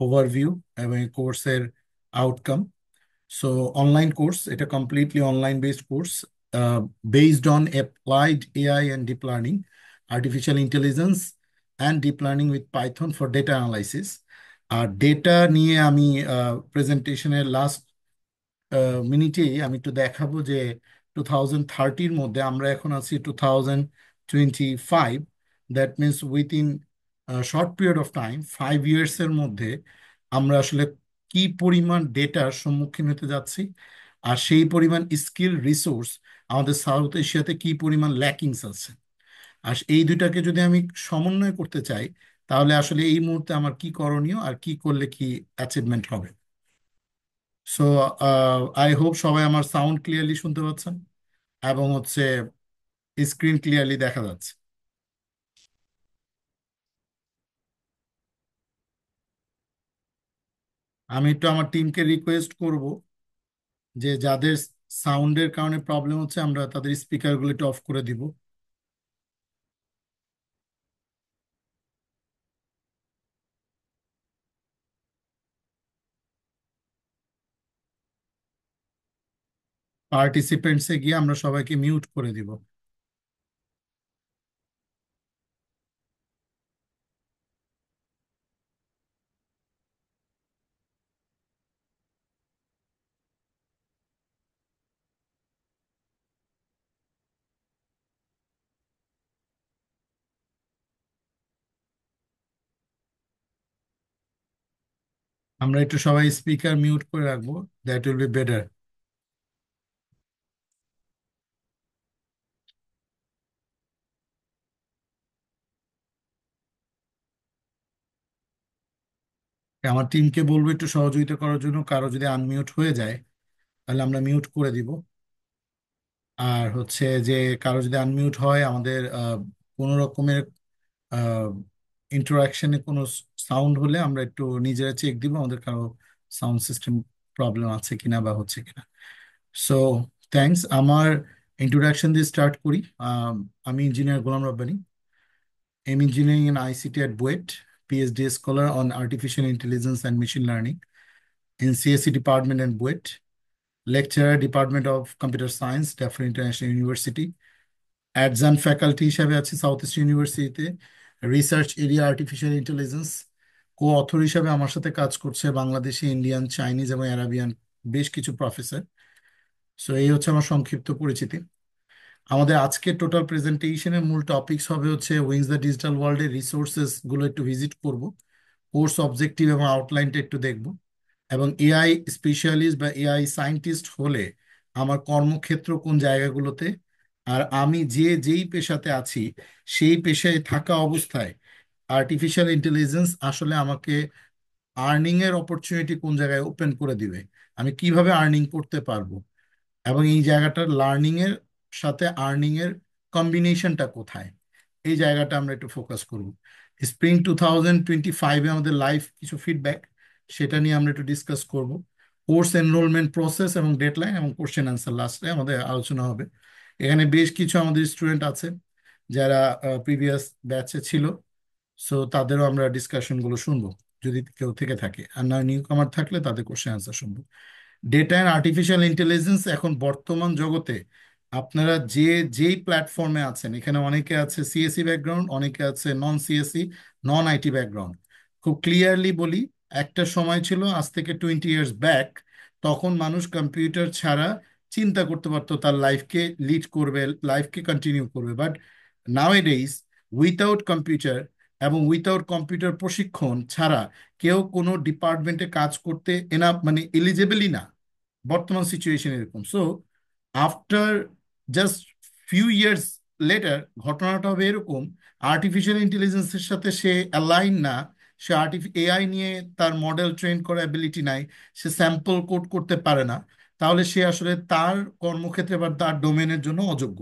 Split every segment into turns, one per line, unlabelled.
Overview এবং কোর্সের outcome. So online course, এটা completely online based course based on applied AI and deep learning, artificial intelligence and deep learning with Python for data analysis. আর data নিয়ে আমি প্রেজেন্টেশনের last মিনিটেই আমি একটু দেখাবো যে 2030-র মধ্যে, আমরা এখন আছি 2025, that means within short period of time, 5 ইয়ার্সের মধ্যে আমরা আসলে কি পরিমাণ ডেটার সম্মুখীন হতে যাচ্ছি, আর সেই পরিমাণ স্কিল রিসোর্স আমাদের সাউথ এশিয়াতে কি পরিমাণ ল্যাকিংস আছে। আর এই দুইটাকে যদি আমি সমন্বয় করতে চাই, তাহলে আসলে এই মুহূর্তে আমার কি করণীয় আর কি করলে কি অ্যাচিভমেন্ট হবে। সো আই হোপ সবাই আমার সাউন্ড ক্লিয়ারলি শুনতে পাচ্ছেন এবং স্ক্রিন ক্লিয়ারলি দেখা যাচ্ছে। আমি একটু আমার টিমকে রিকোয়েস্ট করব যে যাদের সাউন্ডের কারণে প্রবলেম হচ্ছে, আমরা তাদের স্পিকারগুলো একটু অফ করে দিব। পার্টিসিপেন্টসে গিয়ে আমরা সবাইকে মিউট করে দিব। আমরা একটু সবাই স্পিকার মিউট করে রাখবো, দ্যাট উইল বি বেটার। আমার টিমকে বলবো একটু সহযোগিতা করার জন্য, কারো যদি আনমিউট হয়ে যায় তাহলে আমরা মিউট করে দিব। আর যে কারো যদি আনমিউট হয়, আমাদের কোনো রকমের ইন্টারাকশনে কোনো সাউন্ড হলে আমরা একটু নিজেরা চেক দিব আমাদের কারো সাউন্ড সিস্টেম প্রবলেম আছে কিনা বা হচ্ছে কিনা। So thanks. আমার ইন্ট্রোডাকশন দিয়ে স্টার্ট করি। আমি engineer Golam Rabbani, M engineering in ICT at BUET, PhD scholar on artificial intelligence and machine learning in CSE department and BUET, lecturer Department of Computer Science, Daffodil International University, adjunct faculty হিসাবে আছি south east ইউনিভার্সিটিতে, research area artificial intelligence. Co author হিসাবে আমার সাথে কাজ করছে Bangladeshi, Indian, Chinese এবং Arabian বেশ কিছু প্রফেসর। সো এই হচ্ছে আমার সংক্ষিপ্ত পরিচিতি। আমাদের আজকে টোটাল প্রেজেন্টেশনের মূল টপিকস হবে উইংস দ্য ডিজিটাল ওয়ার্ল্ডের রিসোর্সেস গুলো একটু ভিজিট করব, কোর্স অবজেক্টিভ এবং আউটলাইনটা একটু দেখব, এবং এআই স্পেশালিস্ট বা এআই সায়েন্টিস্ট হলে আমার কর্মক্ষেত্র কোন জায়গাগুলোতে, আর আমি যেই পেশাতে আছি সেই পেশায় থাকা অবস্থায় আর্টিফিশিয়াল ইন্টেলিজেন্স আসলে আমাকে আর্নিং এর অপরচুনিটি কোন জায়গায় ওপেন করে দিবে, আমি কিভাবে আর্নিং করতে পারবো, এবং এই জায়গাটার লার্নিং এর সাথে আর্নিং এর কম্বিনেশনটা কোথায়, এই জায়গাটা আমরা একটু ফোকাস করব। স্প্রিং 2025-এ আমাদের লাইভ কিছু ফিডব্যাক, সেটা নিয়ে আমরা একটু ডিসকাস করব। কোর্স এনরোলমেন্ট প্রসেস এবং ডেডলাইন এবং কোশ্চেন অ্যান্সার লাস্টে আমাদের আলোচনা হবে। এখানে বেশ কিছু আমাদের স্টুডেন্ট আছে যারা প্রিভিয়াস ব্যাচে ছিল, সো তাদেরও আমরা ডিসকাশনগুলো শুনবো যদি কেউ থেকে থাকে, আর না নিউ কামার থাকলে তাদের কোশ্চেন অ্যান্সার শুনবো। ডেটা অ্যান্ড আর্টিফিশিয়াল ইন্টেলিজেন্স এখন বর্তমান জগতে আপনারা যেই প্ল্যাটফর্মে আছেন, এখানে অনেকে আছে সিএসসি ব্যাকগ্রাউন্ড, অনেকে আছে নন সিএসসি, নন আইটি ব্যাকগ্রাউন্ড। খুব ক্লিয়ারলি বলি, একটা সময় ছিল আজ থেকে 20 ইয়ার্স ব্যাক, তখন মানুষ কম্পিউটার ছাড়া চিন্তা করতে পারতো তার লাইফকে লিড করবে, লাইফকে কন্টিনিউ করবে। But now A days, without computer এবং উইথাউট কম্পিউটার প্রশিক্ষণ ছাড়া কেউ কোনো ডিপার্টমেন্টে কাজ করতে মানে এলিজেবলই না। বর্তমান সিচুয়েশন এরকম। So after just few years later ঘটনাটা হবে এরকম, আর্টিফিশিয়াল ইন্টেলিজেন্সের সাথে সে অ্যালাইন না, সে এআই নিয়ে তার মডেল ট্রেন করার অ্যাবিলিটি নাই, সে স্যাম্পল কোড করতে পারে না, তাহলে সে আসলে তার কর্মক্ষেত্রে বা তার ডোমেনের জন্য অযোগ্য।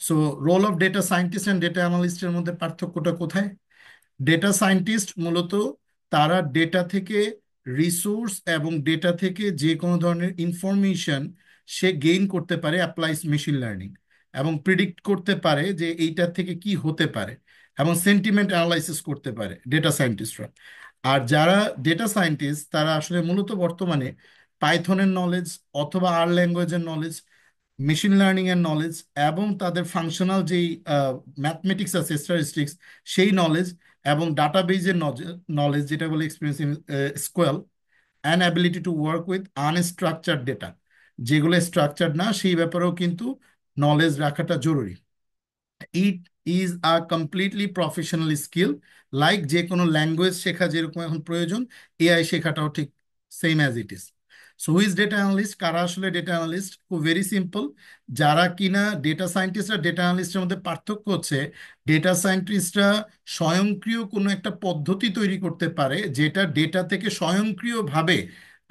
So role of data scientist and data অ্যানালিস্টের মধ্যে পার্থক্যটা কোথায়? ডেটা সায়েন্টিস্ট মূলত তারা ডেটা থেকে রিসোর্স এবং ডেটা থেকে যে কোনো ধরনের ইনফরমেশন সে গেইন করতে পারে, অ্যাপ্লাইজ মেশিন লার্নিং, এবং প্রিডিক্ট করতে পারে যে এইটার থেকে কি হতে পারে, এবং সেন্টিমেন্ট অ্যানালাইসিস করতে পারে ডেটা সায়েন্টিস্টরা। আর যারা ডেটা সায়েন্টিস্ট তারা আসলে মূলত বর্তমানে পাইথনের নলেজ অথবা আর ল্যাঙ্গুয়েজের নলেজ, মেশিন লার্নিং এর নলেজ, এবং তাদের ফাংশনাল যেই ম্যাথমেটিক্স আছে, স্ট্যাটিস্টিক্স, সেই নলেজ, এবং ডাটাবেজের নলেজ, যেটা বলে experience in স্কোয়াল, and ability to work with unstructured data, যেগুলো স্ট্রাকচার্ড না সেই ব্যাপারেও কিন্তু নলেজ রাখাটা জরুরি। It is a completely professional skill, like যে কোনো ল্যাঙ্গুয়েজ শেখা যেরকম এখন প্রয়োজন, এআই শেখাটাও ঠিক same as it is. So who's data analyst, কারা আসলে ডেটা অ্যানালিস্ট? খুব ভেরি সিম্পল, যারা কিনা ডেটা সায়েন্টিস্ট আর ডেটা অ্যানালিস্টের মধ্যে পার্থক্য হচ্ছে ডেটা সায়েন্টিস্টরা স্বয়ংক্রিয় কোনো একটা পদ্ধতি তৈরি করতে পারে যেটা ডেটা থেকে স্বয়ংক্রিয়ভাবে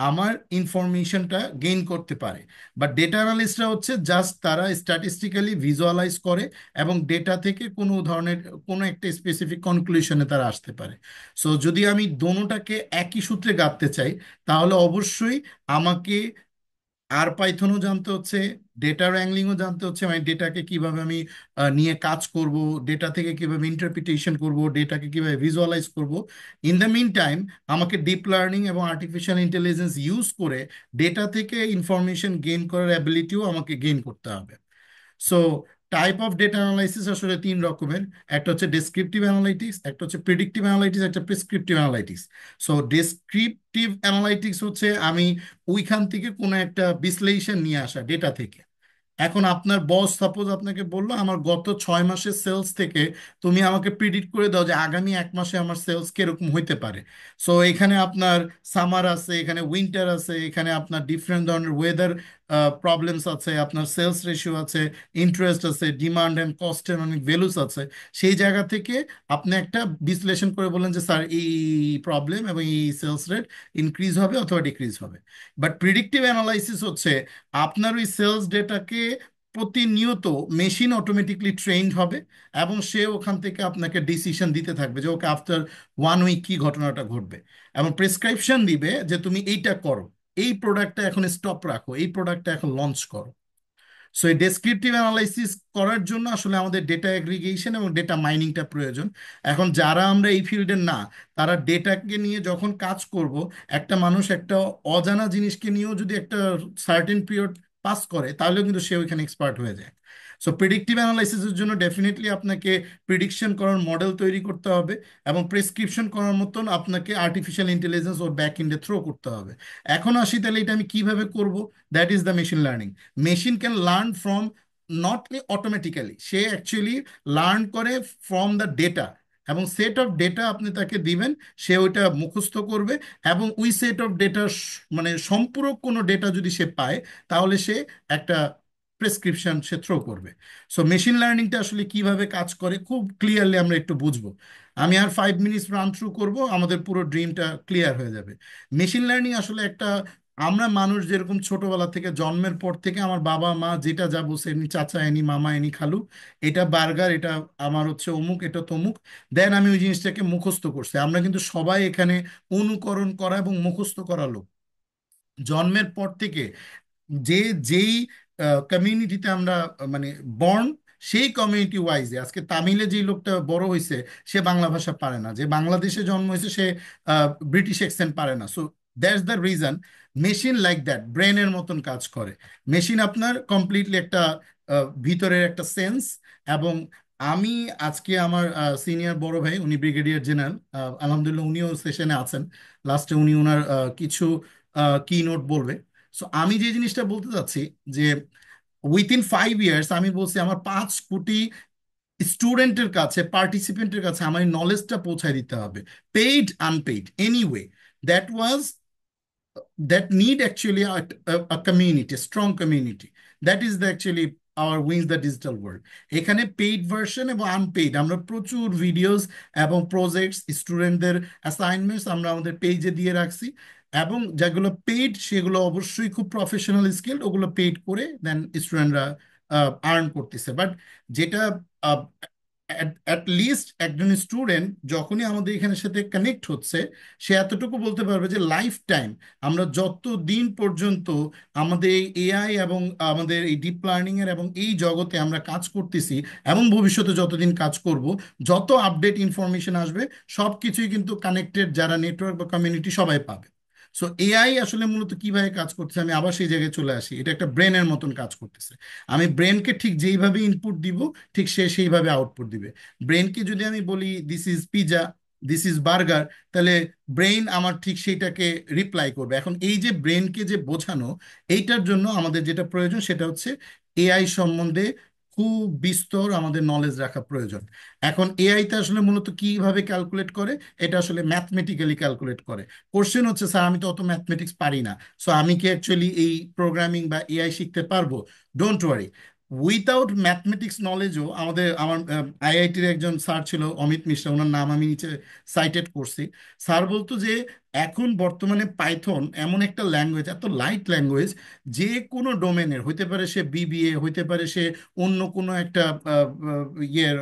আমার ইনফরমেশনটা গেইন করতে পারে। বাট ডেটা অ্যানালিস্টরা হচ্ছে জাস্ট তারা স্ট্যাটিস্টিক্যালি ভিজুয়ালাইজ করে এবং ডেটা থেকে কোনো ধরনের কোনো একটা স্পেসিফিক কনক্লুশনে তারা আসতে পারে। সো যদি আমি দোনোটাকে একই সূত্রে গাঁথতে চাই, তাহলে অবশ্যই আমাকে আর পাইথনও জানতে হচ্ছে, ডেটা wrangling-ও জানতে হচ্ছে, মানে ডেটাকে কিভাবে আমি নিয়ে কাজ করব, ডেটা থেকে কিভাবে ইন্টারপ্রিটেশন করব, ডেটাকে কিভাবে ভিজুয়ালাইজ করব। ইন দ্য মিন টাইম আমাকে ডিপ লার্নিং এবং আর্টিফিশিয়াল ইন্টেলিজেন্স ইউজ করে ডেটা থেকে ইনফরমেশন গেইন করার অ্যাবিলিটিও আমাকে গেইন করতে হবে। So type of data analysis আসলে তিন রকমের। একটা হচ্ছে ডেসক্রিপটিভ অ্যানালাইটিক্স, একটা হচ্ছে প্রিডিক্টিভ অ্যানালাইটিক্স, একটা prescriptive analytics. So descriptive analytics হচ্ছে আমি ওইখান থেকে কোনো একটা বিশ্লেষণ নিয়ে আসা ডেটা থেকে। এখন আপনার বস সাপোজ আপনাকে বললো আমার গত 6 মাসের সেলস থেকে তুমি আমাকে প্রিডিক্ট করে দাও যে আগামী 1 মাসে আমার সেলস কিরকম হইতে পারে। সো এখানে আপনার সামার আছে, এখানে উইন্টার আছে, এখানে আপনার ডিফারেন্ট ধরনের ওয়েদার প্রবলেমস আছে, আপনার সেলস রেশিও আছে, ইন্টারেস্ট আছে, ডিমান্ড অ্যান্ড কস্টের অনেক ভ্যালুস আছে। সেই জায়গা থেকে আপনি একটা বিশ্লেষণ করে বলেন যে স্যার এই প্রবলেম এবং এই সেলস রেট ইনক্রিজ হবে অথবা ডিক্রিজ হবে। বাট প্রিডিক্টিভ অ্যানালাইসিস হচ্ছে আপনার ওই সেলস ডেটাকে প্রতিনিয়ত মেশিন অটোমেটিকলি ট্রেন্ড হবে এবং সে ওখান থেকে আপনাকে ডিসিশন দিতে থাকবে যে ওকে আফটার 1 উইক কি ঘটনাটা ঘটবে, এবং প্রেসক্রিপশন দিবে যে তুমি এইটা করো, এই প্রোডাক্টটা এখন স্টপ রাখো, এই প্রোডাক্টটা এখন লঞ্চ করো। সো এই ডেসক্রিপটিভ অ্যানালাইসিস করার জন্য আসলে আমাদের ডেটা এগ্রিগেশন এবং ডেটা মাইনিংটা প্রয়োজন। এখন যারা আমরা এই ফিল্ডের না, তারা ডেটাকে নিয়ে যখন কাজ করব, একটা মানুষ একটা অজানা জিনিসকে নিয়েও যদি একটা সার্টেন পিরিয়ড পাস করে তাহলেও কিন্তু সে ওইখানে এক্সপার্ট হয়ে যায়। সো প্রেডিক্টিভ অ্যানালাইসিসের জন্য ডেফিনেটলি আপনাকে প্রিডিকশন করার মডেল তৈরি করতে হবে এবং প্রেসক্রিপশন করার মতন আপনাকে আর্টিফিশিয়াল ইন্টেলিজেন্স ওর ব্যাক এন্ডে থ্রো করতে হবে। এখন আসি তাহলে এটা আমি কিভাবে করব? That is the machine learning. Machine can learn from, not automatically, say actually learn করে ফ্রম দ্য ডেটা, এবং সেট অফ ডেটা আপনি তাকে দিবেন, সে ওইটা মুখস্থ করবে, এবং ওই সেট অফ ডেটা মানে সম্পূরক কোনো ডেটা যদি সে পায় তাহলে সে একটা প্রেসক্রিপশন সে থ্রো করবে। সো মেশিন লার্নিংটা আসলে কিভাবে কাজ করে খুব ক্লিয়ারলি আমরা একটু বুঝবো। আমি আর 5 মিনিটস রান থ্রু করবো, আমাদের পুরো ড্রিমটা ক্লিয়ার হয়ে যাবে। মেশিন লার্নিং আসলে একটা, আমরা মানুষ যেরকম ছোটবেলা থেকে জন্মের পর থেকে আমার বাবা মা যেটা যা বলছে, এনি চাচা এনি মামা এনি খালু, এটা বার্গার, এটা আমার হচ্ছে অমুক, এটা তমুক, দেন আমি ওই জিনিসটাকে মুখস্থ করছি। আমরা কিন্তু সবাই এখানে অনুকরণ করা এবং মুখস্থ করা লোক। জন্মের পর থেকে যে যেই কমিউনিটিতে আমরা মানে বর্ন, সেই কমিউনিটি ওয়াইজে আজকে তামিলে যে লোকটা বড় হয়েছে সে বাংলা ভাষা পারে না, যে বাংলাদেশে জন্ম হয়েছে সে ব্রিটিশ অ্যাকসেন্ট পারে না। So that's the reason machine like that ব্রেনের মতন কাজ করে। মেশিন আপনার কমপ্লিটলি একটা ভিতরের একটা সেন্স। এবং আমি আজকে আমার সিনিয়র বড় ভাই, উনি ব্রিগেডিয়ার জেনারেল, আলহামদুলিল্লাহ উনিও সেশনে আছেন, লাস্টে উনি ওনার কিছু কি নোট বলবে। সো আমি যে জিনিসটা বলতে চাচ্ছি যে উইথিন 5 ইয়ার্স আমি বলছি আমার 5 কোটি স্টুডেন্টের কাছে, পার্টিসিপেন্টের কাছে আমার নলেজটা পৌঁছায় দিতে হবে, paid unpaid anyway. That was, that need actually a community, a strong community. That is the actually our wins the digital world. এখানে পেইড ভার্সন এবং আনপেইড আমরা প্রচুর ভিডিওস এবং প্রজেক্টস, স্টুডেন্টদের অ্যাসাইনমেন্টস আমরা আমাদের পেজে দিয়ে রাখছি, এবং যেগুলো পেইড সেগুলো অবশ্যই খুব প্রফেশনাল স্কিল, ওগুলো পেইড করে দেন স্টুডেন্টরা আর্ন করতেছে। বাট যেটা অ্যাট লিস্ট একজন স্টুডেন্ট যখনই আমাদের এখানে সাথে কানেক্ট হচ্ছে, সে এতটুকু বলতে পারবে যে লাইফ টাইম আমরা যত দিন পর্যন্ত আমাদের এই এআই এবং আমাদের এই ডিপ লার্নিং এর এবং এই জগতে আমরা কাজ করতেছি, এবং ভবিষ্যতে যতদিন কাজ করব, যত আপডেট ইনফরমেশন আসবে সব কিছুই কিন্তু কানেক্টেড, যারা নেটওয়ার্ক বা কমিউনিটি সবাই পাবে। সো এআই আসলে মূলত কিভাবে কাজ করতেছে, আমি আবার সেই জায়গায় চলে আসি, এটা একটা ব্রেনের মতন কাজ করতেছে। আমি ব্রেনকে ঠিক যেইভাবে ইনপুট দিব, ঠিক সে সেইভাবে আউটপুট দিবে। ব্রেনকে যদি আমি বলি this is pizza, this is burger, তাহলে ব্রেন আমার ঠিক সেইটাকে রিপ্লাই করবে। এখন এই যে ব্রেনকে যে বোঝানো, এইটার জন্য আমাদের যেটা প্রয়োজন সেটা হচ্ছে এআই সম্বন্ধে খুব বিস্তর আমাদের নলেজ রাখা প্রয়োজন। এখন এআইতে আসলে মূলত কিভাবে ক্যালকুলেট করে, এটা আসলে ম্যাথমেটিক্যালি ক্যালকুলেট করে। কোশ্চেন হচ্ছে, স্যার আমি তো অত ম্যাথমেটিক্স পারি না, সো আমি কি অ্যাকচুয়ালি এই প্রোগ্রামিং বা এআই শিখতে পারবো? ডোন্ট ওয়ারি, উইথাউট ম্যাথমেটিক্স নলেজও আমার আইআইটির একজন স্যার ছিল, অমিত মিশ্রা, ওনার নাম আমি নিচে সাইটেড করছি। স্যার বলতো যে এখন বর্তমানে পাইথন এমন একটা ল্যাঙ্গুয়েজ, এত লাইট ল্যাঙ্গুয়েজ, যে কোনো ডোমেনের হইতে পারে, সে বিবিএ হইতে পারে, সে অন্য কোনো একটা ইয়ের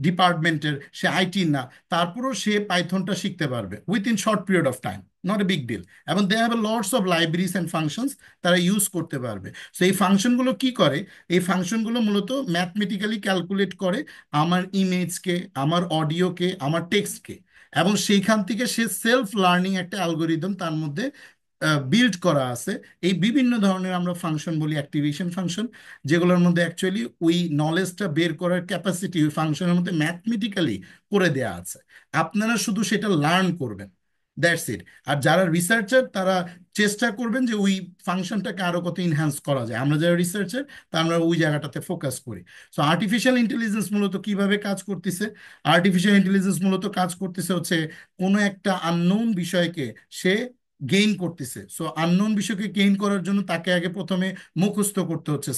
ডিপার্টমেন্টের, সে আইটি না, তারপরেও সে পাইথনটা শিখতে পারবে within short period of time, not a big deal. এবং they have lots of libraries and functions, তারা ইউজ করতে পারবে। সো এই ফাংশনগুলো কি করে? এই ফাংশনগুলো মূলত ম্যাথমেটিক্যালি ক্যালকুলেট করে আমার ইমেজকে, আমার অডিওকে, আমার টেক্সটকে, এবং সেইখান থেকে সে সেলফ লার্নিং একটা অ্যালগোরিদম তার মধ্যে বিল্ড করা আছে। এই বিভিন্ন ধরনের আমরা ফাংশন বলি অ্যাক্টিভেশন ফাংশন, যেগুলোর মধ্যে অ্যাকচুয়ালি ওই নলেজটা বের করার ক্যাপাসিটি ওই ফাংশনের মধ্যে ম্যাথমেটিক্যালি করে দেয়া আছে। আপনারা শুধু সেটা লার্ন করবেন, দ্যাটস ইট। আর যারা রিসার্চার তারা চেষ্টা করবেন যে ওই ফাংশনটাকে আরো কত ইনহ্যান্স করা যায়। আমরা যারা রিসার্চার, তা আমরা ওই জায়গাটাতে ফোকাস করি। সো আর্টিফিশিয়াল ইন্টেলিজেন্স মূলত কিভাবে কাজ করতেছে? আর্টিফিশিয়াল ইন্টেলিজেন্স মূলত কাজ করতেছে হচ্ছে কোনো একটা আননোন বিষয়কে সে গেইন করতেছে। সো আননোন বিষয়কে গেইন করার জন্য তাকে আগে প্রথমে মুখস্থ করতে হচ্ছে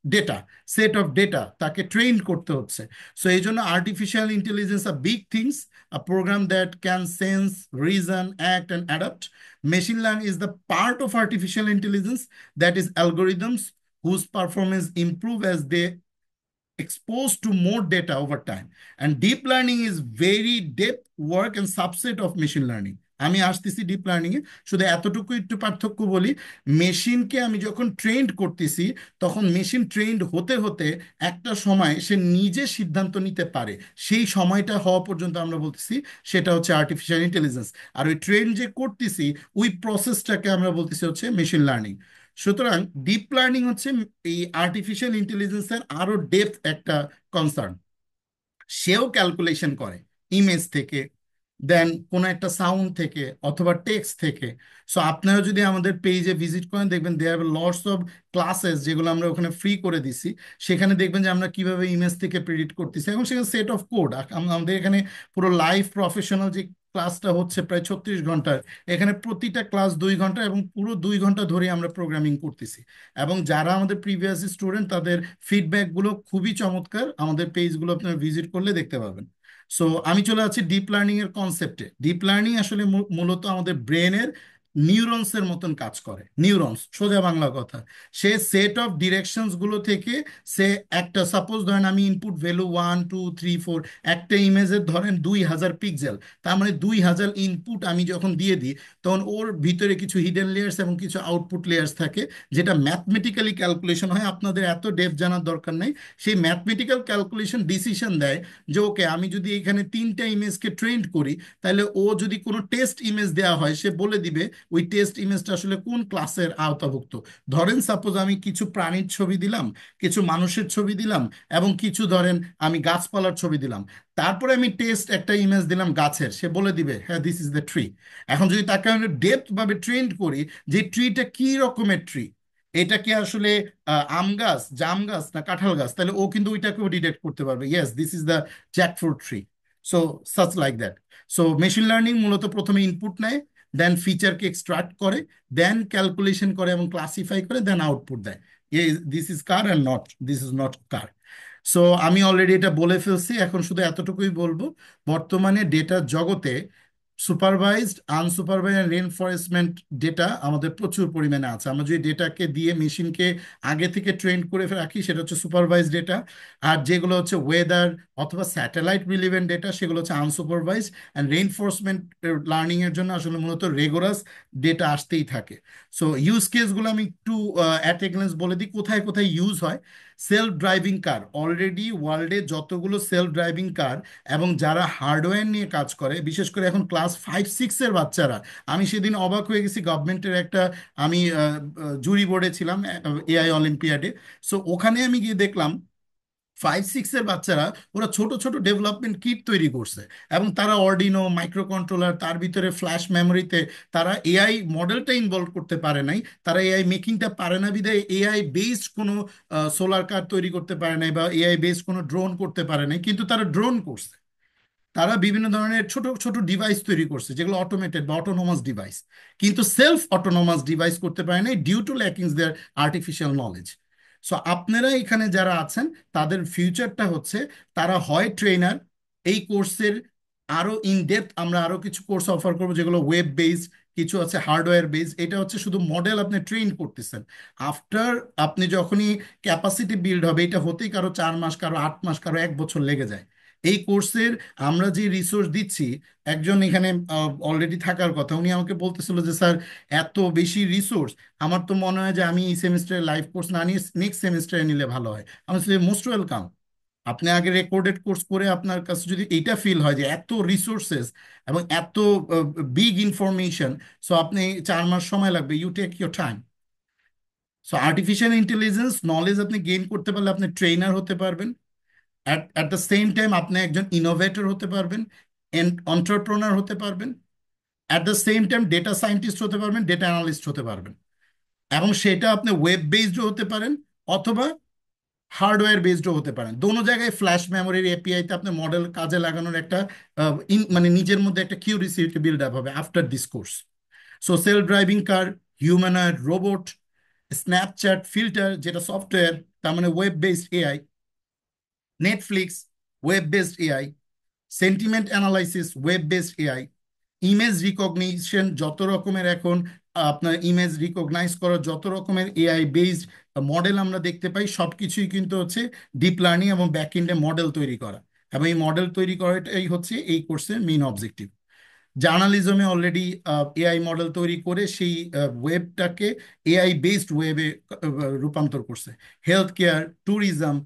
ডেটা সেট অফ ডেটা তাকে ট্রেন করতে হচ্ছে। সো এই জন্য আর্টিফিশিয়াল ইন্টেলিজেন্স আর big things, a program that can sense, reason, act, and adapt. Machine learning is the part of artificial intelligence, that is algorithms whose performance improve as they exposed to more data over time. And deep learning is very depth work and subset of machine learning. আমি আসতেছি deep learning এ, শুধু এতটুকু একটু পার্থক্য বলি। মেশিনকে আমি যখন trend করতেছি, তখন মেশিন ট্রেন্ড হতে হতে একটা সময় সে নিজে সিদ্ধান্ত নিতে পারে, সেই সময়টা হওয়া পর্যন্ত আমরা বলতেছি সেটা হচ্ছে আর্টিফিশিয়াল ইন্টেলিজেন্স। আর ওই ট্রেন যে করতেছি, ওই প্রসেসটাকে আমরা বলতেছি হচ্ছে মেশিন লার্নিং। সুতরাং ডিপ লার্নিং হচ্ছে এই আর্টিফিশিয়াল ইন্টেলিজেন্সের আরো ডেপথ একটা কনসার্ন। সেও ক্যালকুলেশন করে ইমেজ থেকে, দেন কোনো একটা সাউন্ড থেকে, অথবা টেক্সট থেকে। সো আপনারা যদি আমাদের পেজে ভিজিট করেন, দেখবেন they have lots of classes যেগুলো আমরা ওখানে ফ্রি করে দিছি। সেখানে দেখবেন যে আমরা কিভাবে ইমেজ থেকে প্রেডিক্ট করতেছি, এবং সেখানে সেট অফ কোড। আমাদের এখানে পুরো লাইভ প্রফেশনাল যে ক্লাসটা হচ্ছে প্রায় 36 ঘন্টার, এখানে প্রতিটা ক্লাস 2 ঘন্টা, এবং পুরো 2 ঘন্টা ধরে আমরা প্রোগ্রামিং করতেছি। এবং যারা আমাদের প্রিভিয়াস স্টুডেন্ট, তাদের ফিডব্যাকগুলো খুবই চমৎকার, আমাদের পেজগুলো আপনারা ভিজিট করলে দেখতে পাবেন। সো আমি চলে যাচ্ছি ডিপ লার্নিং এর কনসেপ্টে। ডিপ লার্নিং আসলে মূলত আমাদের ব্রেনের নিউরনসের মতন কাজ করে। নিউরনস, সোজা বাংলা কথা, সে সেট অফ ডিরেকশনস গুলো থেকে সে একটা, সাপোজ ধরেন আমি ইনপুট ভ্যালু 1 2 3 4, একটা ইমেজের ধরেন 2000 পিক্সেল, তার মানে 2000 ইনপুট আমি যখন দিয়ে দিই, তখন ওর ভিতরে কিছু হিডেন লেয়ার্স এবং কিছু আউটপুট লেয়ার্স থাকে, যেটা ম্যাথমেটিক্যালি ক্যালকুলেশন হয়। আপনাদের এত ডেপথ জানার দরকার নেই। সেই ম্যাথমেটিক্যাল ক্যালকুলেশন ডিসিশন দেয় যে ওকে, আমি যদি এখানে 3টা ইমেজকে ট্রেন্ড করি, তাহলে ও যদি কোনো টেস্ট ইমেজ দেওয়া হয়, সে বলে দিবে ওই টেস্ট ইমেজটা আসলে কোন ক্লাসের আওতাভুক্ত। ধরেন সাপোজ আমি কিছু প্রাণীর ছবি দিলাম, কিছু মানুষের ছবি দিলাম, এবং কিছু ধরেন আমি গাছপালার ছবি দিলাম। তারপরে আমি টেস্ট একটা ইমেজ দিলাম গাছের, সে বলে দিবে হ্যাঁ দিস ইজ দ্য ট্রি। এখন যদি তাকে আমি ডেপথ ভাবে ট্রেন্ড করি যে ট্রিটা কি রকমের ট্রি, এটা কি আসলে আম গাছ, জাম গাছ, না কাঁঠাল গাছ, তাহলে ও কিন্তু ওইটাকেও ডিটেক্ট করতে পারবে, yes this is the jackfruit tree. So such like that. So machine learning মূলত প্রথমে ইনপুট নেয়, দেন ফিচারকে এক্সট্রাক্ট করে, দেন ক্যালকুলেশন করে এবং ক্লাসিফাই করে, দেন আউটপুট দেয়, this is car and not, this is not car. So আমি অলরেডি এটা বলে ফেলছি, এখন শুধু এতটুকুই বলবো, বর্তমানে ডেটার জগতে সুপারভাইজড আনসুপারভাইজড রেনফরেসমেন্ট ডেটা আমাদের প্রচুর পরিমাণে আছে। আমরা যদি ডেটাকে দিয়ে মেশিনকে আগে থেকে ট্রেন করে রাখি সেটা হচ্ছে সুপারভাইজড ডেটা। আর যেগুলো হচ্ছে ওয়েদার অথবা স্যাটেলাইট রিলিভেন্ট ডেটা সেগুলো হচ্ছে আনসুপারভাইজড। অ্যান্ড রেইনফোর্সমেন্ট লার্নিং এর জন্য আসলে মূলত রেগুলাস ডেটা আসতেই থাকে। সো ইউজ কেসগুলো আমি একটু অ্যাট এ গ্ল্যান্স বলে দিই কোথায় কোথায় ইউজ হয়। সেলফ ড্রাইভিং কার, অলরেডি ওয়ার্ল্ডে যতগুলো সেলফ ড্রাইভিং কার এবং যারা হার্ডওয়্যার নিয়ে কাজ করে, বিশেষ করে এখন ক্লাস 5-6-এর বাচ্চারা। আমি সেদিন অবাক হয়ে গেছি, গভর্নমেন্টের একটা, আমি জুরি বোর্ডে ছিলাম এআই অলিম্পিয়াডে। সো ওখানে আমি গিয়ে দেখলাম 5-6-এর বাচ্চারা ওরা ছোট ছোট ডেভেলপমেন্ট কিট তৈরি করছে। এবং তারা অর্ডিনো মাইক্রো কন্ট্রোলার, তার ভিতরে ফ্ল্যাশ মেমোরিতে তারা এআই মডেলটা ইনভলভ করতে পারে নাই। তারা এআই মেকিংটা পারে না বিধায় এআই বেসড কোনো সোলার কার তৈরি করতে পারে নাই বা এআই বেসড কোনো ড্রোন করতে পারে নাই, কিন্তু তারা ড্রোন করছে। তারা বিভিন্ন ধরনের ছোট ছোট ডিভাইস তৈরি করছে যেগুলো অটোমেটেড বা অটোনোমাস ডিভাইস, কিন্তু সেলফ অটোনোমাস ডিভাইস করতে পারে না due to lacking their artificial knowledge. So আপনারা এখানে যারা আছেন তাদের ফিউচারটা হচ্ছে তারা হয় ট্রেনার, এই কোর্সের আরো ইন ডেপথ আমরা আরো কিছু কোর্স অফার করবো যেগুলো ওয়েব বেসড, কিছু আছে হার্ডওয়্যার বেসড। এটা হচ্ছে শুধু মডেল আপনি ট্রেন করতেছেন। আফটার আপনি যখনই ক্যাপাসিটি বিল্ড হবে, এটা হতেই কারো 4 মাস, কারো 8 মাস, কারো 1 বছর লেগে যায়। এই কোর্সের আমরা যে রিসোর্স দিচ্ছি, একজন এখানে অলরেডি থাকার কথা, উনি আমাকে বলতেছিল যে স্যার এত বেশি রিসোর্স, আমার তো মনে হয় যে আমি এই সেমিস্টারে লাইভ কোর্স না নিয়ে নেক্সট সেমিস্টারে নিলে ভালো হয়। আমি মোস্ট ওয়েলকাম। আপনি আগে রেকর্ডেড কোর্স করে আপনার কাছে যদি এইটা ফিল হয় যে এত রিসোর্সেস এবং এত বিগ ইনফরমেশন, সো আপনি 4 মাস সময় লাগবে, you take your time. So artificial intelligence knowledge আপনি গেইন করতে পারলে আপনি ট্রেনার হতে পারবেন। অ্যাট দ্য সেম টাইম আপনি একজন ইনোভেটর হতে পারবেন, এন্টারপ্রেনার হতে পারবেন, at the same time data scientist হতে পারবেন, ডেটা অ্যানালিস্ট হতে পারবেন। এবং সেটা আপনি ওয়েব বেসডও হতে পারেন অথবা হার্ডওয়্যার বেসডও হতে পারেন। দোনো জায়গায় ফ্ল্যাশ মেমোরির এপিআইতে আপনি মডেল কাজে লাগানোর একটা মানে নিজের মধ্যে একটা কিউরিসিটি বিল্ড আপ হবে after this course. So self driving car, humanoid robot, Snapchat filter যেটা সফটওয়্যার, তার মানে web based AI, Netflix web based AI, sentiment analysis web based AI, image recognition যত রকমের এখন আপনার ইমেজ রিকগনাইজ করার যত রকমের এআই বেসড মডেল আমরা দেখতে পাই, সব কিছুই কিন্তু হচ্ছে ডিপ লার্নিং এবং ব্যাক এন্ডে মডেল তৈরি করা। এবং এই মডেল তৈরি করাটাই হচ্ছে এই কোর্সের মেইন অবজেক্টিভ। জার্নালিজমে অলরেডি এআই মডেল তৈরি করে সেই ওয়েবটাকে এআই বেসড ওয়েবে রূপান্তর করছে। Health care, tourism,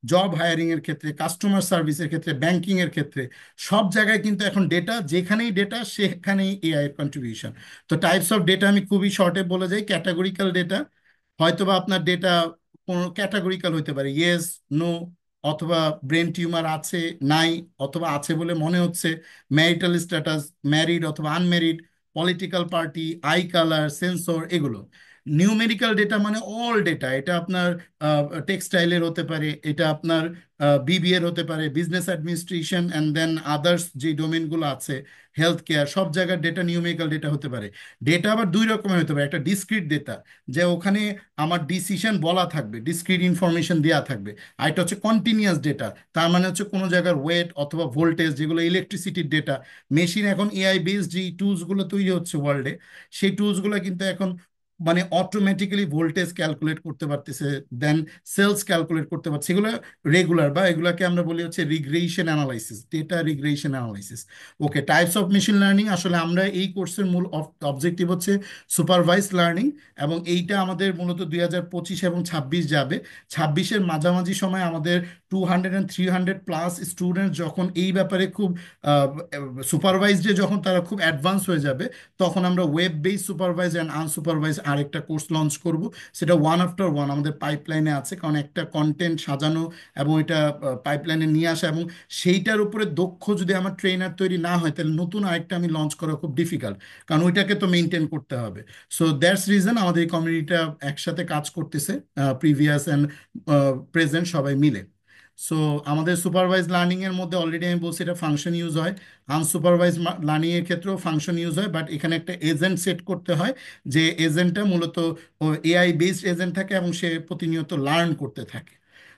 job hiring এর ক্ষেত্রে, কাস্টমার সার্ভিসের ক্ষেত্রে, ব্যাংকিং এর ক্ষেত্রে, সব জায়গায় কিন্তু এখন ডেটা, যেখানেই ডেটা সেখানেই এআই এর কন্ট্রিবিউশন। তো টাইপস অফ ডেটা আমি খুবই শর্টে বলে যাই। ক্যাটাগরিক্যাল ডেটা, হয়তোবা আপনার ডেটা কোনো ক্যাটাগরিক্যাল হইতে পারে, ইয়েস, নো, অথবা ব্রেন টিউমার আছে, নাই, অথবা আছে বলে মনে হচ্ছে, ম্যারিটাল স্ট্যাটাস, ম্যারিড অথবা unmarried, political party, I colour, sensor, এগুলো। নিউমেরিক্যাল ডেটা মানে অল ডেটা, এটা আপনার টেক্সটাইলের হতে পারে, এটা আপনার বিবিএর হতে পারে, business administration and then others যে ডোমেনগুলো আছে, হেলথ কেয়ার, সব জায়গার ডেটা নিউমেরিক্যাল ডেটা হতে পারে। ডেটা আবার দুই রকমের হতে পারে, একটা ডিসক্রিট ডেটা, যে ওখানে আমার ডিসিশন বলা থাকবে, ডিসক্রিট ইনফরমেশন দেওয়া থাকবে। আর এটা হচ্ছে কন্টিনিউয়াস ডেটা, তার মানে হচ্ছে কোনো জায়গার ওয়েট অথবা ভোল্টেজ, যেগুলো ইলেকট্রিসিটির ডেটা। মেশিন এখন এআই বেসড যে টুলসগুলো তৈরি হচ্ছে ওয়ার্ল্ডে, সেই টুলসগুলো কিন্তু এখন মানে অটোমেটিক্যালি ভোল্টেজ ক্যালকুলেট করতে পারতেছে, দেন সেলস ক্যালকুলেট করতে পারছে, এগুলো রেগুলার, বা এগুলাকে আমরা বলি হচ্ছে regression analysis, data regression analysis. Okay, types of machine learning, আসলে আমরা এই কোর্সের মূল অবজেক্টিভ হচ্ছে সুপারভাইজ লার্নিং। এবং এইটা আমাদের মূলত 2025 এবং 26 যাবে। 26-এর মাঝামাঝি সময় আমাদের 200 and 300+ স্টুডেন্ট যখন এই ব্যাপারে খুব সুপারভাইজডে যখন তারা খুব অ্যাডভান্স হয়ে যাবে, তখন আমরা web base supervise and unsupervised আরেকটা কোর্স লঞ্চ করব। সেটা ওয়ান আফটার ওয়ান আমাদের পাইপলাইনে আছে, কারণ একটা কন্টেন্ট সাজানো এবং এটা পাইপলাইনে নিয়ে আসা এবং সেইটার উপরে দক্ষ যদি আমার ট্রেনার তৈরি না হয়, তাহলে নতুন আরেকটা আমি লঞ্চ করা খুব ডিফিকাল্ট, কারণ ওইটাকে তো মেনটেন করতে হবে। সো দ্যাটস রিজন আমাদের এই কমিউনিটিটা একসাথে কাজ করতেছে, প্রিভিয়াস অ্যান্ড প্রেজেন্ট সবাই মিলে। সো আমাদের সুপারভাইজ লার্নিং এর মধ্যে অলরেডি আমি বলছি এটা ফাংশন ইউজ হয়, আনসুপারভাইজ লার্নিং এর ক্ষেত্রেও ফাংশন ইউজ হয়, বাট এখানে একটা এজেন্ট সেট করতে হয়, যে এজেন্টটা মূলত এআই বেসড এজেন্ট থাকে এবং সে প্রতিনিয়ত লার্ন করতে থাকে।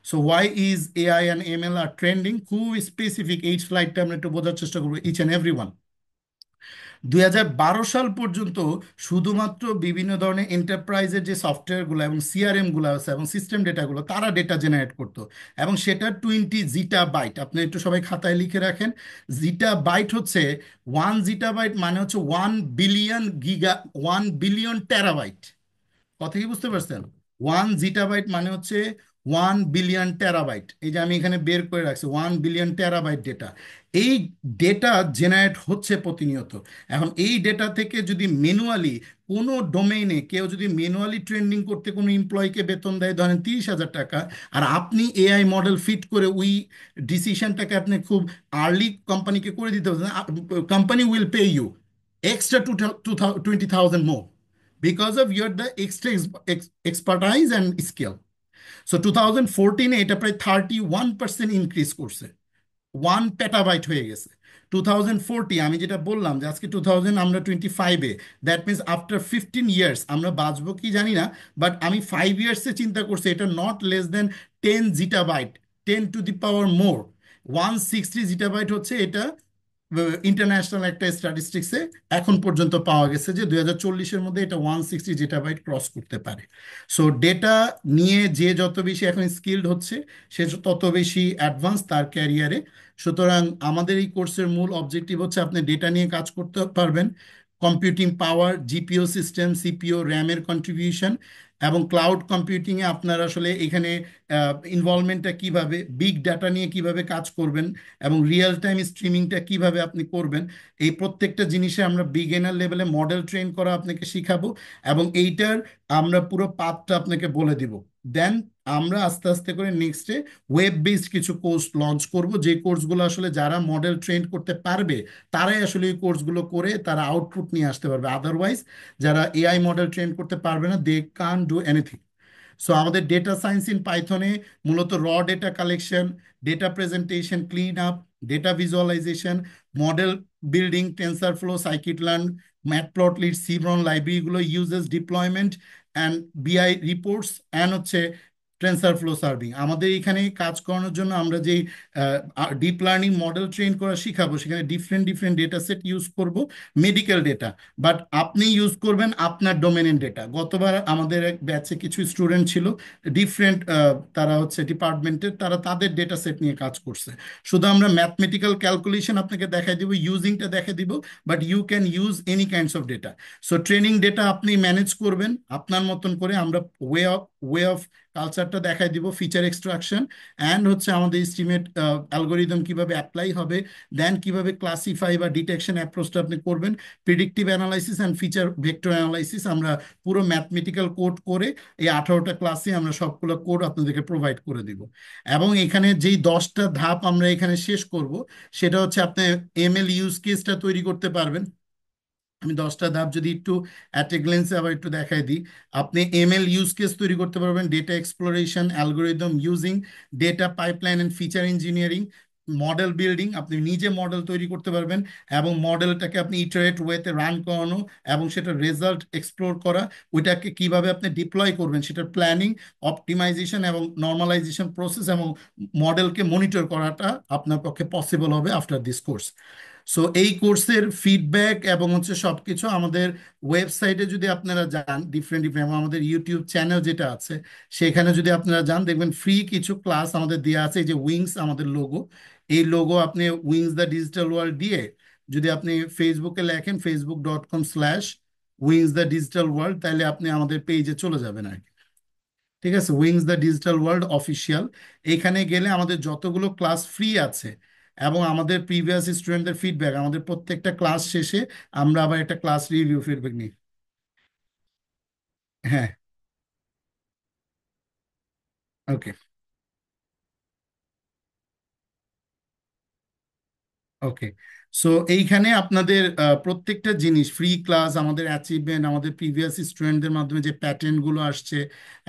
So why is AI and ML are trending, খুব স্পেসিফিক এই স্লাইডটা আমরা একটু বোঝার চেষ্টা করবো ইচ অ্যান্ড এভরি ওয়ান। 2012 সাল পর্যন্ত শুধুমাত্র বিভিন্ন ধরনের এন্টারপ্রাইজের যে সফটওয়্যারগুলো এবং সিআরএমগুলো আছে এবং সিস্টেম ডেটাগুলো তারা ডেটা জেনারেট করতো, এবং সেটা 20 জিটা বাইট। আপনি একটু সবাই খাতায় লিখে রাখেন। জিটা বাইট হচ্ছে 1 জিটা বাইট মানে হচ্ছে 1 বিলিয়ন গিগা, 1 বিলিয়ন টেরাবাইট। কথা কি বুঝতে পারছেন? 1 জিটাবাইট মানে হচ্ছে 1 বিলিয়ন টেরাবাইট। এই যে আমি এখানে বের করে রাখছি 1 বিলিয়ন টেরাবাইট ডেটা। এই ডেটা জেনারেট হচ্ছে প্রতিনিয়ত। এখন এই ডেটা থেকে যদি ম্যানুয়ালি কোনো ডোমেইনে কেউ যদি ম্যানুয়ালি ট্রেন্ডিং করতে কোনো এমপ্লয়িকে বেতন দেয় ধরেন 30,000 টাকা, আর আপনি এআই মডেল ফিট করে ওই ডিসিশনটাকে আপনি খুব আর্লি কোম্পানিকে করে দিতে পারছেন, company will pay you extra 20,000 more because of your the extra expertise and skill. So 2014 এটা প্রায় 31% ইনক্রিজ করছে, 1 পেটাবাইট হয়ে গেছে। 2040 আমি যেটা বললাম যে আজকে 2025-এ, দ্যাট মিনস আফটার 15 ইয়ার্স আমরা বাঁচবো কি জানি না, বাট আমি 5 ইয়ার্সে চিন্তা করছি এটা not less than 10 zettabyte, 10 to the power more. 160 zettabyte হচ্ছে এটা ইন্টারন্যাশনাল একটা স্ট্যাটিস্টিক্সে এখন পর্যন্ত পাওয়া গেছে যে 2040-এর মধ্যে এটা 160 জিটাবাইট ক্রস করতে পারে। সো ডেটা নিয়ে যে যত বেশি এখন স্কিলড হচ্ছে সে তত বেশি অ্যাডভান্স তার ক্যারিয়ারে। সুতরাং আমাদের এই কোর্সের মূল অবজেক্টিভ হচ্ছে আপনি ডেটা নিয়ে কাজ করতে পারবেন, কম্পিউটিং পাওয়ার, জিপিও সিস্টেম, সিপিও, র্যামের কন্ট্রিবিউশন, এবং ক্লাউড কম্পিউটিংয়ে আপনার আসলে এখানে ইনভলভমেন্টটা কিভাবে, বিগ ডাটা নিয়ে কিভাবে কাজ করবেন, এবং রিয়েল টাইম স্ট্রিমিংটা কিভাবে আপনি করবেন। এই প্রত্যেকটা জিনিসে আমরা বিগিনার লেভেলে মডেল ট্রেন করা আপনাকে শিখাবো, এবং এইটার আমরা পুরো পাথটা আপনাকে বলে দিব। দেন আমরা আস্তে আস্তে করে নেক্সটে ওয়েব বেসড কিছু কোর্স লঞ্চ করব, যে কোর্সগুলো আসলে যারা মডেল ট্রেন করতে পারবে তারাই আসলে এই কোর্সগুলো করে তারা আউটপুট নিয়ে আসতে পারবে। আদারওয়াইজ যারা এআই মডেল ট্রেন করতে পারবে না, they can do anything. So আমাদের ডেটা সায়েন্স ইন পাইথনে মূলত raw data collection, data presentation, clean up, data visualization, model building, TensorFlow, scikit learn, matplotlib, seaborn লাইব্রেরিগুলো uses, deployment and BI reports, and হচ্ছে টেন্সার flow serving. আমাদের এখানে কাজ করানোর জন্য আমরা যেই ডিপ লার্নিং মডেল ট্রেন করা শিখাবো সেখানে different different data set use করব, মেডিকেল ডেটা, বাট আপনি ইউজ করবেন আপনার ডোমেনের ডেটা। গতবার আমাদের এক ব্যাচে কিছু স্টুডেন্ট ছিল ডিফারেন্ট, তারা হচ্ছে ডিপার্টমেন্টের, তারা তাদের ডেটা সেট নিয়ে কাজ করছে। শুধু আমরা ম্যাথমেটিক্যাল ক্যালকুলেশন আপনাকে দেখাই দিব, ইউজিংটা দেখাই দিব, but you can use any kinds of data. So training data আপনি ম্যানেজ করবেন আপনার মতন করে। আমরা ওয়ে অফ কালচারটা দেখাই দিব, ফিচার এক্সট্রাকশন, অ্যান্ড হচ্ছে আমাদের এস্টিমেট অ্যালগোরিদম কিভাবে অ্যাপ্লাই হবে, দেন কিভাবে ক্লাসিফাই বা ডিটেকশন অ্যাপ্রোচটা আপনি করবেন, predictive analysis and feature vector analysis. আমরা পুরো ম্যাথমেটিক্যাল কোড করে এই 18টা ক্লাসে আমরা সবগুলো কোড আপনাদেরকে প্রোভাইড করে দিব। এবং এখানে যেই 10টা ধাপ আমরা এখানে শেষ করব সেটা হচ্ছে আপনি এমএল ইউজ কেসটা তৈরি করতে পারবেন। আমি 10টা ধাপ যদি একটু অ্যাট এ গ্লেন্সে আবার একটু দেখাই দিই। আপনি এমএল ইউজ কেস তৈরি করতে পারবেন, data exploration, algorithm using, data pipeline and feature engineering, model building, আপনি নিজে মডেল তৈরি করতে পারবেন এবং মডেলটাকে আপনি ইটারেট ওয়েতে রান করানো এবং সেটা রেজাল্ট এক্সপ্লোর করা, ওইটাকে কিভাবে আপনি ডিপ্লয় করবেন সেটার প্ল্যানিং, অপটিমাইজেশন এবং নর্মালাইজেশন প্রসেস, এবং মডেলকে মনিটর করাটা আপনার পক্ষে পসিবল হবে আফটার দিস কোর্স। সো এই কোর্সের ফিডব্যাক এবং হচ্ছে সবকিছু আমাদের ওয়েবসাইটে যদি আপনারা যান, ডিফারেন্ট ডিফারেন্ট আমাদের ইউটিউব চ্যানেল যেটা আছে সেখানে যদি আপনারা যান দেখবেন ফ্রি কিছু ক্লাস আমাদের দেওয়া আছে। এই যে উইংস আমাদের লোগো, এই লোগো আপনি উইংস দ্য ডিজিটাল ওয়ার্ল্ড দিয়ে যদি আপনি ফেসবুকে লেখেন facebook.com/উইংস দ্য ডিজিটাল ওয়ার্ল্ড, তাহলে আপনি আমাদের পেজে চলে যাবেন আর কি। ঠিক আছে, wings the digital world official, এখানে গেলে আমাদের যতগুলো ক্লাস ফ্রি আছে এবং আমাদের প্রিভিয়াস স্টুডেন্টদের ফিডব্যাক, আমাদের প্রত্যেকটা ক্লাস শেষে আমরা আবার একটা ক্লাস রিভিউ ফিডব্যাক নিই। হ্যাঁ, ওকে, ওকে। সো এইখানে আপনাদের প্রত্যেকটা জিনিস ফ্রি ক্লাস, আমাদের অ্যাচিভমেন্ট, আমাদের প্রিভিয়াস স্টুডেন্টদের মাধ্যমে যে প্যাটার্নগুলো আসছে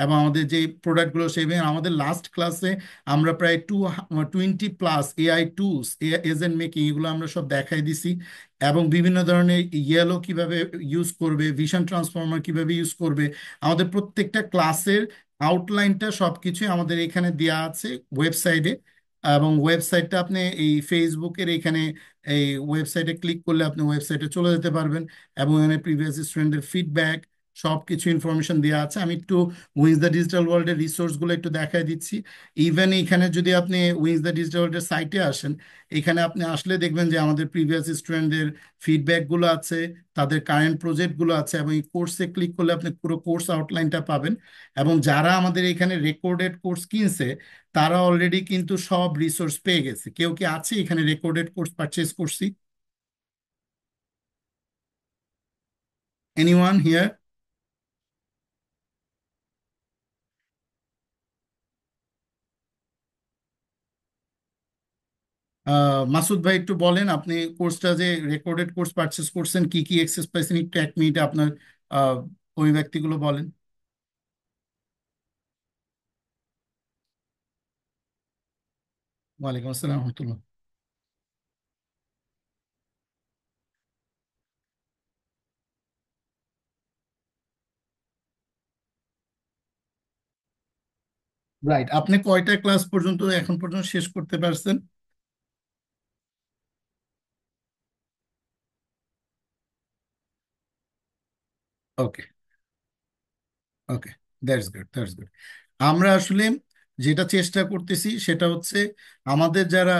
এবং আমাদের যে প্রোডাক্টগুলো, সেই আমাদের লাস্ট ক্লাসে আমরা প্রায় 20+ এআই টুলস, এজেন্ট মেকিং, এগুলো আমরা সব দেখাই দিছি। এবং বিভিন্ন ধরনের ইয়েলো কিভাবে ইউজ করবে, ভিশন ট্রান্সফর্মার কিভাবে ইউজ করবে, আমাদের প্রত্যেকটা ক্লাসের আউটলাইনটা সবকিছু আমাদের এখানে দেওয়া আছে ওয়েবসাইটে। এবং ওয়েবসাইটটা আপনি এই ফেসবুকের এখানে এই ওয়েবসাইটে ক্লিক করলে আপনি ওয়েবসাইটে চলে যেতে পারবেন, এবং এখানে প্রিভিয়াস স্টুডেন্টের ফিডব্যাক সব কিছু ইনফরমেশন দেওয়া আছে। আমি একটু উইন্স দ্য ডিজিটাল ওয়ার্ল্ডের রিসোর্সগুলো একটু দেখাই দিচ্ছি। ইভেন এখানে যদি আপনি উইন্স দ্য ডিজিটাল ওয়ার্ল্ডের সাইটে আসেন, এখানে আপনি আসলে দেখবেন যে আমাদের প্রিভিয়াস স্টুডেন্টদের ফিডব্যাকগুলো আছে, তাদের কারেন্ট প্রজেক্টগুলো আছে, এবং এই কোর্সে ক্লিক করলে আপনি পুরো কোর্স আউটলাইনটা পাবেন। এবং যারা আমাদের এখানে রেকর্ডেড কোর্স কিনছে, তারা অলরেডি কিন্তু সব রিসোর্স পেয়ে গেছে। কেউ কি আছে এখানে রেকর্ডেড কোর্স পারচেজ করছি? Anyone here? মাসুদ ভাই, একটু বলেন আপনি কোর্সটা যে রেকর্ডেড কোর্স পারচেজ করছেন, কি কি এক্সেস পাইছেন, একটু 1 মিনিটে আপনার আহ, অভিব্যক্তিগুলো বলেন। ওয়ালাইকুম আসসালাম রহমতুল্লাহ। রাইট, আপনি কয়টা ক্লাস পর্যন্ত এখন পর্যন্ত শেষ করতে পারছেন? ওকে, ওকে, দ্যাটস গুড, দ্যাটস গুড। আমরা আসলে যেটা চেষ্টা করতেছি সেটা হচ্ছে আমাদের যারা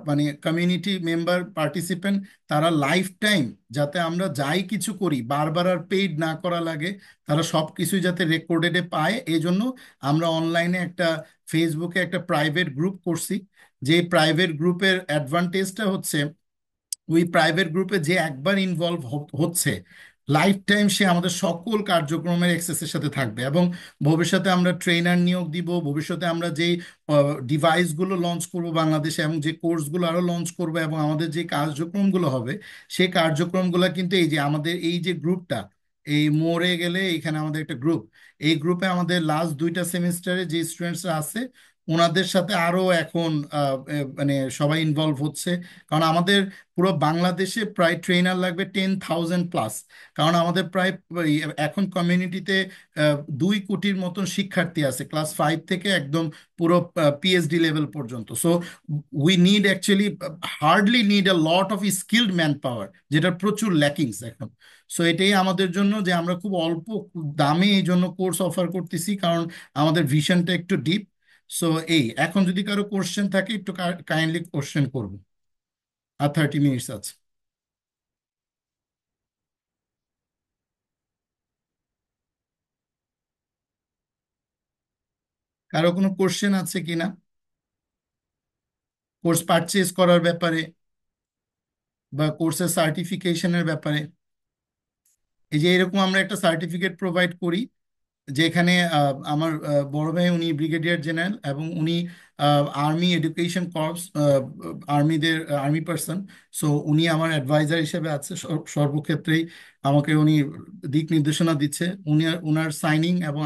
মানে কমিউনিটি মেম্বার পার্টিসিপেন্ট, তারা লাইফ টাইম যাতে আমরা যাই কিছু করি বারবার আর পেইড না করা লাগে, তারা সব কিছুই যাতে রেকর্ডেডে পায়, এই জন্য আমরা অনলাইনে একটা ফেসবুকে একটা প্রাইভেট গ্রুপ করছি। যে প্রাইভেট গ্রুপের অ্যাডভান্টেজটা হচ্ছে ওই প্রাইভেট গ্রুপে যে একবার ইনভলভ হচ্ছে, লাইফ টাইম সে আমাদের সকল কার্যক্রমের অ্যাক্সেসের সাথে থাকবে। এবং ভবিষ্যতে আমরা ট্রেনার নিয়োগ দিব, ভবিষ্যতে আমরা যেই ডিভাইসগুলো লঞ্চ করব বাংলাদেশে, এবং যে কোর্সগুলো আরো লঞ্চ করব, এবং আমাদের যে কার্যক্রমগুলো হবে, সেই কার্যক্রমগুলো কিন্তু এই যে আমাদের এই যে গ্রুপটা, এই মোড়ে গেলে এখানে আমাদের একটা গ্রুপ, এই গ্রুপে আমাদের লাস্ট 2টা সেমিস্টারে যে স্টুডেন্টসরা আছে ওনাদের সাথে আরো এখন মানে সবাই ইনভলভ হচ্ছে। কারণ আমাদের পুরো বাংলাদেশে প্রায় ট্রেনার লাগবে 10,000+। কারণ আমাদের প্রায় এই এখন কমিউনিটিতে 2 কোটির মতন শিক্ষার্থী আছে, ক্লাস 5 থেকে একদম পুরো পিএইচডি লেভেল পর্যন্ত। So we need actually hardly need a lot of skilled man power, যেটা প্রচুর ল্যাকিংস এখন। সো এটাই আমাদের জন্য যে আমরা খুব অল্প দামে এই জন্য কোর্স অফার করতেছি, কারণ আমাদের ভিশনটা একটু ডিপ। সো এই এখন যদি কারো কোশ্চেন থাকে একটু কাইন্ডলি কোশ্চেন করবো। আর 30 মিনিটস আছে। কারো কোনো কোশ্চেন আছে কিনা কোর্স পারচেজ করার ব্যাপারে বা কোর্সের সার্টিফিকেশনের ব্যাপারে? এই যে এরকম আমরা একটা সার্টিফিকেট প্রোভাইড করি, যেখানে আমার বড় ভাই উনি ব্রিগেডিয়ার জেনারেল, এবং উনি আর্মি এডুকেশন কর্পস, আর্মিদের আর্মি পার্সন। সো উনি আমার অ্যাডভাইজার হিসেবে আছে সর্বক্ষেত্রেই, আমাকে উনি দিক নির্দেশনা দিচ্ছে। উনি উনার সাইনিং এবং